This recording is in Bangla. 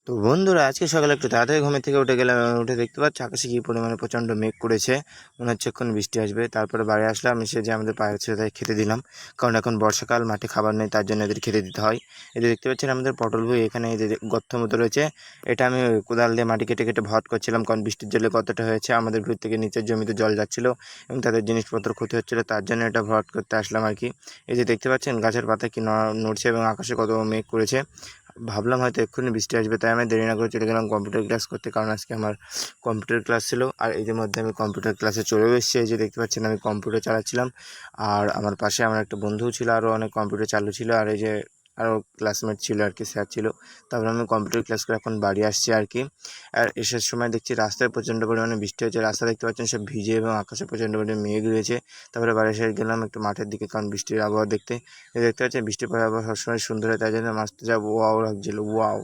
তো বন্ধুরা, আজকে সকালে একটু তাড়াতাড়ি ঘুমের থেকে উঠে গেলাম এবং উঠে দেখতে পাচ্ছি আকাশে কী পরিমাণে প্রচণ্ড মেঘ করেছে। মনে হচ্ছে এক্ষুনি বৃষ্টি আসবে। তারপরে বাড়ি আসলাম, এসে যে আমাদের পায়রা ছিল তাই খেতে দিলাম, কারণ এখন বর্ষাকাল, মাঠে খাবার নেই, তার জন্য এদের খেতে দিতে হয়। এদের দেখতে পাচ্ছেন আমাদের পটল ভুঁই, এখানে এই যে গর্ত মতো রয়েছে, এটা আমি কোদাল দিয়ে মাটি কেটে কেটে ভরাট করছিলাম, কারণ বৃষ্টির জলে কতটা হয়েছে, আমাদের ভুঁই থেকে নিচের জমিতে জল যাচ্ছিলো এবং তাদের জিনিসপত্র ক্ষতি হচ্ছিলো, তার জন্য এটা ভরাট করতে আসলাম আর কি। এই যে দেখতে পাচ্ছেন গাছের পাতা কি নড়ছে এবং আকাশে কত মেঘ করেছে। ভাবলাম হয়তো এক্ষুনি বৃষ্টি আসবে, তাই আমি দেরি না করে চলে গেলাম কম্পিউটার ক্লাস করতে, কারণ আজকে আমার কম্পিউটার ক্লাস ছিল। আর এর মধ্যে আমি কম্পিউটার ক্লাসে চলেও এসেছি। এই যে দেখতে পাচ্ছেন আমি কম্পিউটার চালাচ্ছিলাম, আর আমার পাশে আমার একটা বন্ধুও ছিল, আরও অনেক কম্পিউটার চালু ছিল, আর এই যে আরও ক্লাসমেট ছিল আর কি, স্যার ছিল। তারপরে আমি কম্পিউটার ক্লাস করে এখন বাড়ি আসছি আর কি। আর এসার সময় দেখছি রাস্তায় প্রচণ্ড পরিমাণে বৃষ্টি হচ্ছে, রাস্তা দেখতে পাচ্ছেন সব ভিজে এবং আকাশে প্রচণ্ড পরিমাণে মেঘ রয়েছে। তারপরে বাড়ি এসে গেলাম একটু মাঠের দিকে, কারণ বৃষ্টির আবহাওয়া দেখতে। দেখতে পাচ্ছেন বৃষ্টির পরে আবহাওয়া সবসময় সুন্দর হয়, তাই জন্য মাছটা যা ওয়াও লাগছিল, ওয়াও।